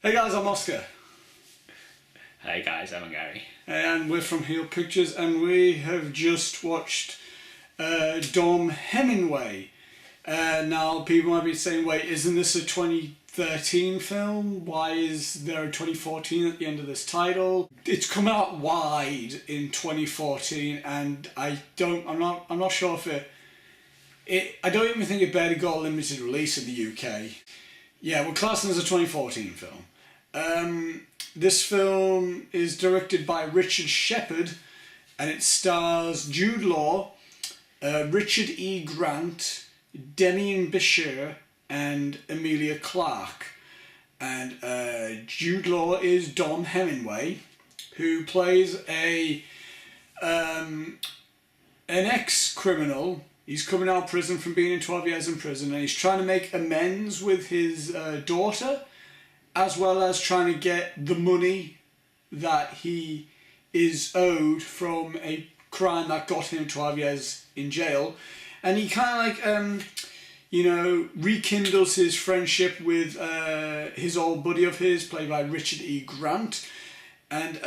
Hey guys, I'm Oscar. Hey guys, I'm Gary. And we're from Heel Pictures, and we have just watched Dom Hemingway. Now, people might be saying, wait, isn't this a 2013 film? Why is there a 2014 at the end of this title? It's come out wide in 2014, and I'm not sure if I don't even think it barely got a limited release in the UK. Yeah, we're classing as a 2014 film. This film is directed by Richard Shepard, and it stars Jude Law, Richard E. Grant, Demian Bichir, and Emilia Clarke. And Jude Law is Dom Hemingway, who plays an ex-criminal. He's coming out of prison from being in 12 years in prison, and he's trying to make amends with his daughter, as well as trying to get the money that he is owed from a crime that got him 12 years in jail. And he kind of rekindles his friendship with his old buddy of his, played by Richard E. Grant. And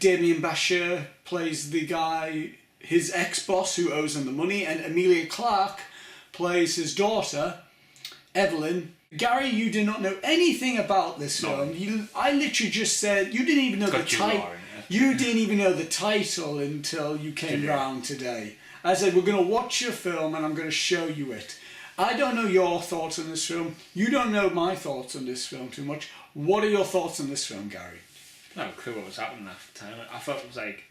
Demian Bichir plays the guy, his ex-boss who owes him the money. And Emilia Clarke plays his daughter, Evelyn. Gary, you did not know anything about this film. I literally just said you didn't even know the title. You didn't even know the title until you came round today. I said we're going to watch your film and I'm going to show you it. I don't know your thoughts on this film. You don't know my thoughts on this film too much. What are your thoughts on this film, Gary? No clue what was happening at the time. I thought it was like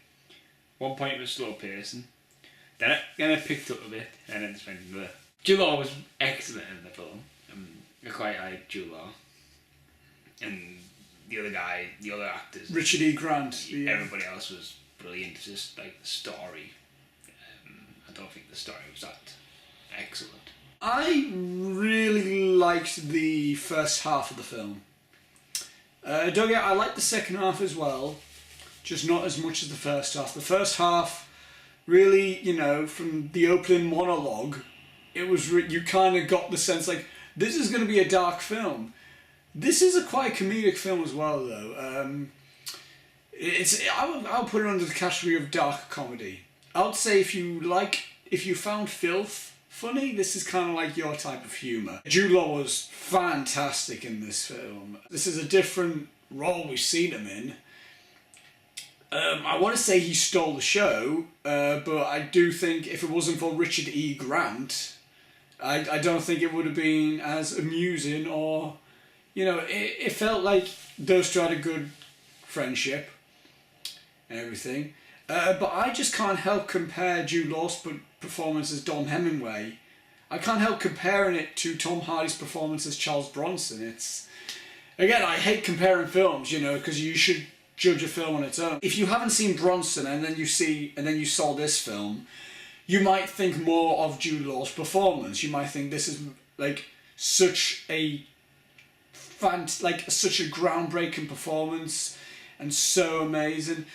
one point it was slow pacing, then it picked up a bit, and then it just went into the. Jude Law was excellent in the film. I quite like Jude Law, and the other actors, Richard E. Grant. Everybody else was brilliant. It's just like the story. I don't think the story was that excellent. I really liked the first half of the film. I liked the second half as well, just not as much as the first half. The first half, really, from the opening monologue, it was you kind of got the sense like, this is going to be a dark film. This is a quite comedic film as well, though. I'll put it under the category of dark comedy. I would say if you found filth funny, this is kind of like your type of humour. Jude Law was fantastic in this film. This is a different role we've seen him in. I want to say he stole the show, but I do think if it wasn't for Richard E. Grant, I don't think it would have been as amusing, or, it felt like those two had a good friendship and everything. But I just can't help compare Jude Law's performance as Dom Hemingway. I can't help comparing it to Tom Hardy's performance as Charles Bronson. Again, I hate comparing films, because you should judge a film on its own. If you haven't seen Bronson and then you saw this film, you might think more of Jude Law's performance. You might think this is like such a groundbreaking performance and so amazing.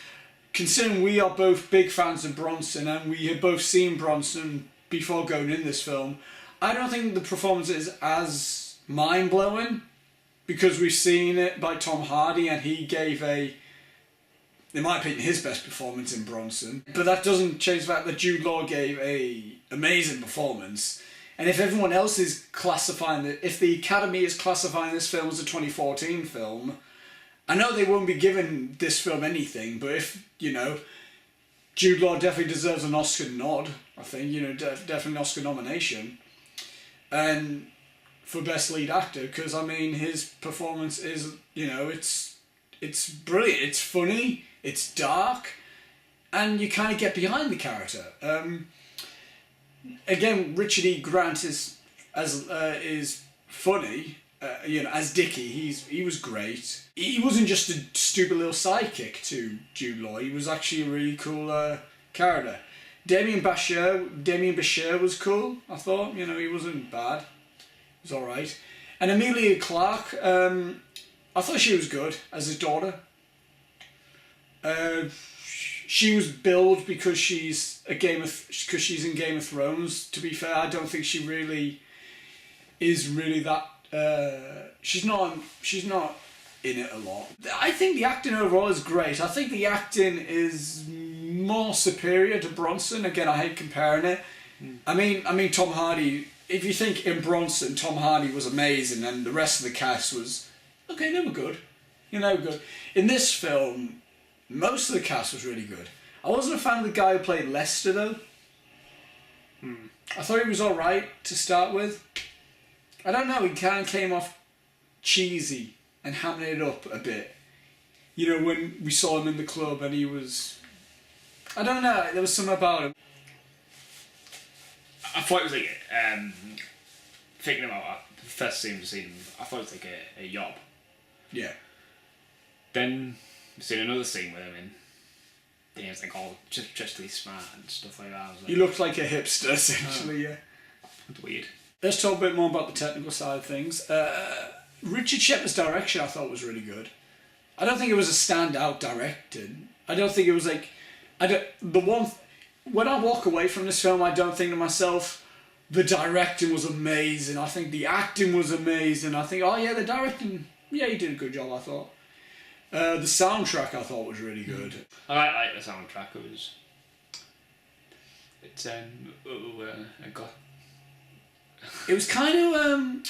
Considering we are both big fans of Bronson and we had both seen Bronson before going in this film, I don't think the performance is as mind-blowing, because we've seen it by Tom Hardy and he gave in my opinion, his best performance in Bronson. But that doesn't change the fact that Jude Law gave a amazing performance. And if everyone else is classifying it, if the Academy is classifying this film as a 2014 film, I know they won't be giving this film anything, but if, Jude Law definitely deserves an Oscar nod, I think, definitely an Oscar nomination. And for Best Lead Actor, because, his performance is, it's brilliant, it's funny, it's dark, and you kind of get behind the character. Again, Richard E. Grant is funny, as Dickie. He was great. He wasn't just a stupid little sidekick to Jude Law. He was actually a really cool character. Demian Bichir was cool, I thought. He wasn't bad. He was alright. And Emilia Clarke, I thought she was good as his daughter. She was billed because she's in Game of Thrones. To be fair, I don't think she really is that. She's not in it a lot. I think the acting overall is great. I think the acting is more superior to Bronson. Again, I hate comparing it. I mean, Tom Hardy. If you think in Bronson, Tom Hardy was amazing, and the rest of the cast was okay. They were good, good. In this film, most of the cast was really good. I wasn't a fan of the guy who played Lester though. I thought he was all right to start with. I don't know. He kind of came off cheesy and hamming it up a bit. When we saw him in the club and he was... I don't know, there was something about him. I thought it was like, thinking about the first scene we've seen, I thought it was like a yob. Yeah. Then we've seen another scene with him in. He was like all just really smart and stuff like that. He looked like a hipster, essentially, yeah. It's weird. Let's talk a bit more about the technical side of things. Richard Shepard's direction I thought was really good. I don't think it was a standout directing. I don't think it was like... When I walk away from this film, I don't think to myself, the directing was amazing. I think the acting was amazing. I think, oh yeah, the directing, yeah, he did a good job, I thought. The soundtrack I thought was really good. I like the soundtrack. It was kind of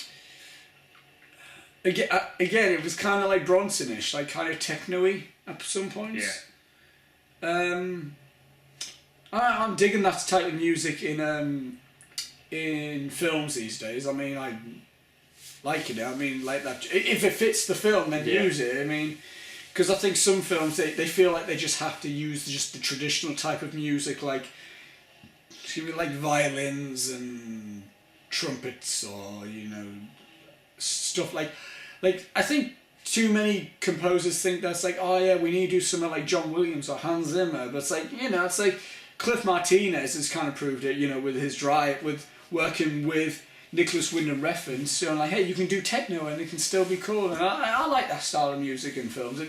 again it was kind of like Bronson-ish, like kind of techno-y at some points. Yeah. I'm digging that type of music in films these days. I mean, I like it. I mean, like that. If it fits the film, then use it. I mean, because I think some films they feel like they just have to use just the traditional type of music, like violins and trumpets, or stuff like I think too many composers think that's like, oh yeah, we need to do something like John Williams or Hans Zimmer, but it's like, it's like Cliff Martinez has kind of proved it, with his drive, with working with Nicholas Winding Refn, so like, hey, you can do techno and it can still be cool, and I like that style of music in films.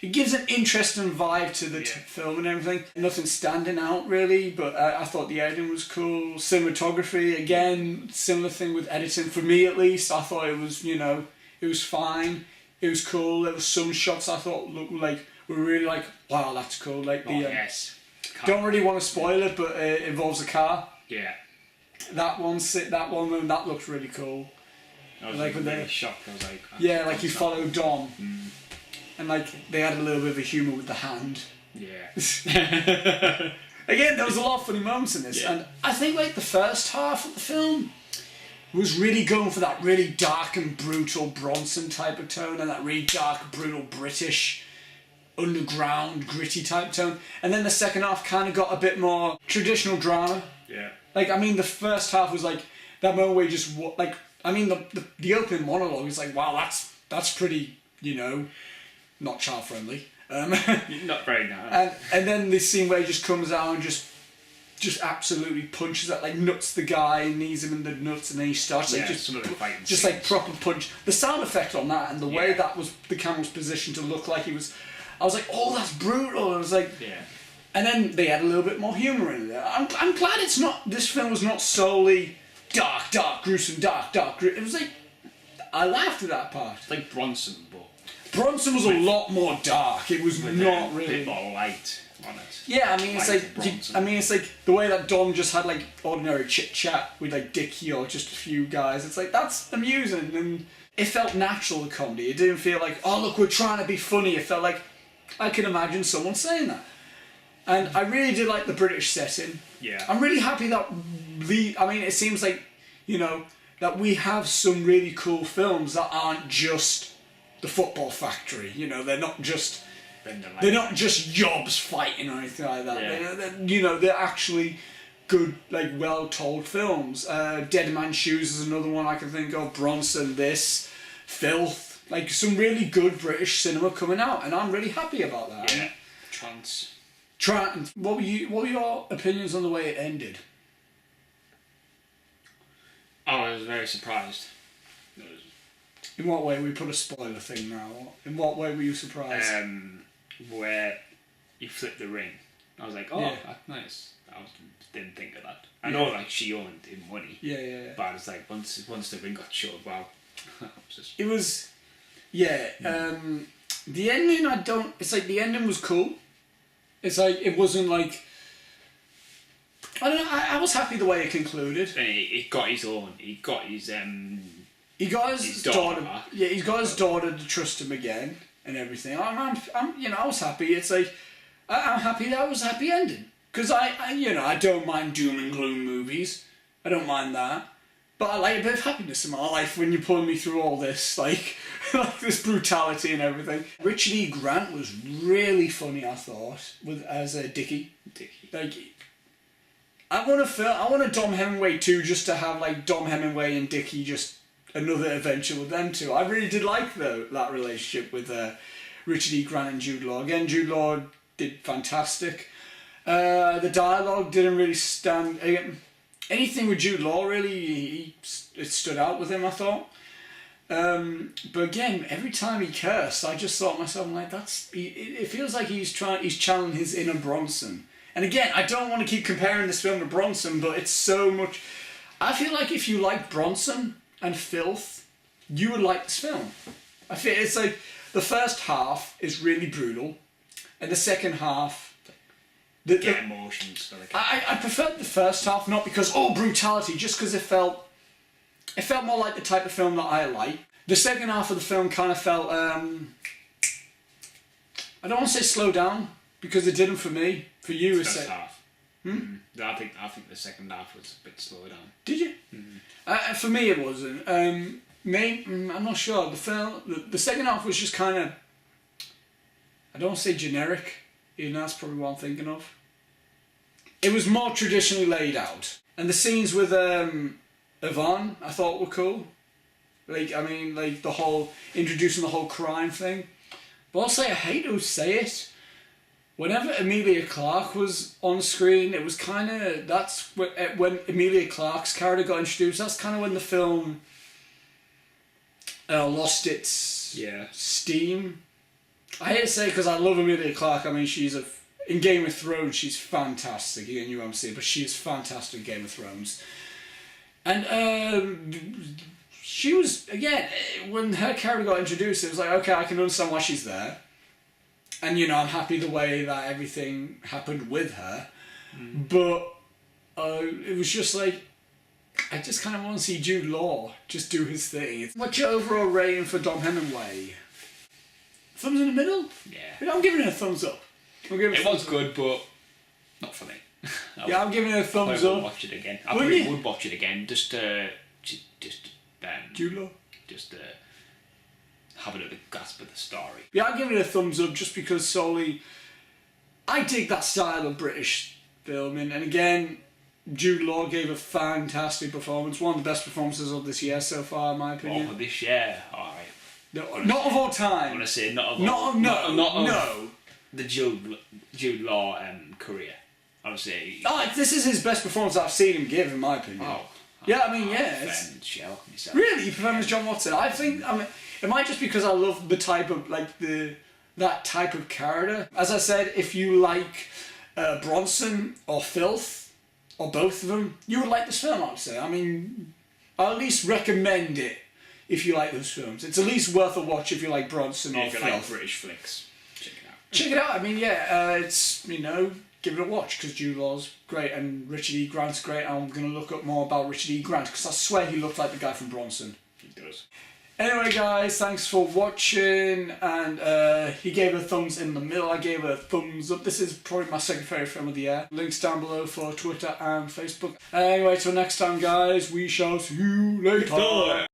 It gives an interesting vibe to the film and everything. Nothing standing out really, but I thought the editing was cool. Cinematography, again, similar thing with editing for me at least. I thought it was, it was fine. It was cool. There was some shots I thought looked like were really like, wow, that's cool. Like yes. Don't really want to spoil it, but it involves a car. Yeah. That one that looked really cool. I was really shocked. I was like, yeah, like you follow Dom. And like they had a little bit of a humour with the hand. Yeah. Again, there was a lot of funny moments in this, and I think like the first half of the film was really going for that really dark and brutal Bronson type of tone, and that really dark, brutal British, underground, gritty type tone. And then the second half kind of got a bit more traditional drama. Yeah. Like, I mean, the first half was like that moment where you just like, I mean, the opening monologue is like, wow, that's pretty, not child friendly. Not very nice. And then this scene where he just comes out and just absolutely punches that, like nuts the guy, knees him in the nuts, and then he starts like just like proper punch. The sound effect on that and the way that was the camera was positioned to look like he was, I was like, oh, that's brutal. I was like, and then they had a little bit more humour in it. I'm glad it's not. This film was not solely dark, gruesome, dark. It was like, I laughed at that part. It's like Bronson, but Bronson was a lot more dark. It was not really. A bit more light on it. Yeah, I mean, it's like the way that Dom just had like ordinary chit chat with like Dickie or just a few guys. It's like, that's amusing, and it felt natural, the comedy. It didn't feel like, oh look, we're trying to be funny. It felt like I can imagine someone saying that. And I really did like the British setting. Yeah. I'm really happy that it seems like, that we have some really cool films that aren't just the Football Factory. They're not just yobs fighting or anything like that. Yeah. They're actually good, like well told films. Dead Man's Shoes is another one I can think of. Bronson, this, Filth, like some really good British cinema coming out, and I'm really happy about that. Yeah. Trance. What were your opinions on the way it ended? Oh, I was very surprised. In what way? We put a spoiler thing now. In what way were you surprised? Where you flip the ring. I was like, oh, that's nice. Didn't think of that. I know, like, she owned him money. Yeah. But it's like, once the ring got shut, wow. It was... Yeah. The ending, it's like the ending was cool. It's like, it wasn't like, I don't know, I was happy the way it concluded. And he got his own, he got his daughter. Yeah, he's got his daughter to trust him again and everything. I was happy. It's like, I'm happy that was a happy ending. Because I don't mind doom and gloom movies. I don't mind that. But I like a bit of happiness in my life when you pull me through all this, like this brutality and everything. Richard E. Grant was really funny, I thought, as a Dickie. Like, I want a Dom Hemingway 2 just to have like Dom Hemingway and Dickie, just another adventure with them two. I really did like that relationship with Richard E. Grant and Jude Law. Again, Jude Law did fantastic. The dialogue didn't really stand. Anything with Jude Law, really, it stood out with him, I thought. But again, every time he cursed, I just thought to myself, like, it feels like he's channeling his inner Bronson. And again, I don't want to keep comparing this film to Bronson, but it's so much. I feel like if you like Bronson and filth, you would like this film. I feel it's like the first half is really brutal, and the second half. Get emotions. I preferred the first half, not because brutality, just because it felt more like the type of film that I like. The second half of the film kind of felt I don't want to say slow down, because it didn't for me. For you, it's first half. I think the second half was a bit slow down. Did you? For me, it wasn't. I'm not sure. The second half was just kind of, I don't want to say generic. That's probably what I'm thinking of. It was more traditionally laid out. And the scenes with Yvonne, I thought were cool. Like the whole, introducing the whole crime thing. But also, I hate to say it, whenever Emilia Clarke was on screen, it was kind of, that's when Emilia Clarke's character got introduced, that's kind of when the film lost its steam. I hate to say it because I love Emilia Clarke. I mean, in Game of Thrones, she's fantastic. You know what I'm saying? But she is fantastic in Game of Thrones. And she was, again, when her character got introduced, it was like, okay, I can understand why she's there. And, I'm happy the way that everything happened with her. But it was just like, I just kind of want to see Jude Law just do his thing. What's your overall rating for Dom Hemingway? Thumbs in the middle? Yeah. I'm giving it a thumbs up. It was good, but not for me. I'm giving it a thumbs up. Watch it again. I probably would watch it again just Jude Law? Just have a little grasp of the story. Yeah, I'm giving it a thumbs up just because solely I dig that style of British filming, and again, Jude Law gave a fantastic performance. One of the best performances of this year so far, in my opinion. Of this year, alright. Not of all time. I want to say not of the Jude Law career. I would say. This is his best performance I've seen him give, in my opinion. Really, you prefer him as John Watson? I think. It might just because I love the type of that type of character. As I said, if you like Bronson or Filth or both of them, you would like this film. I would say. I mean, I'll at least recommend it. If you like those films, it's at least worth a watch if you like Bronson or if you Filth. like British flicks. Check it out. I mean, it's give it a watch because Jude Law's great and Richard E. Grant's great. I'm gonna look up more about Richard E. Grant because I swear he looked like the guy from Bronson. He does. Anyway, guys, thanks for watching. And he gave a thumbs in the middle. I gave a thumbs up. This is probably my second favourite film of the year. Links down below for Twitter and Facebook. Anyway, till next time, guys. We shall see you later.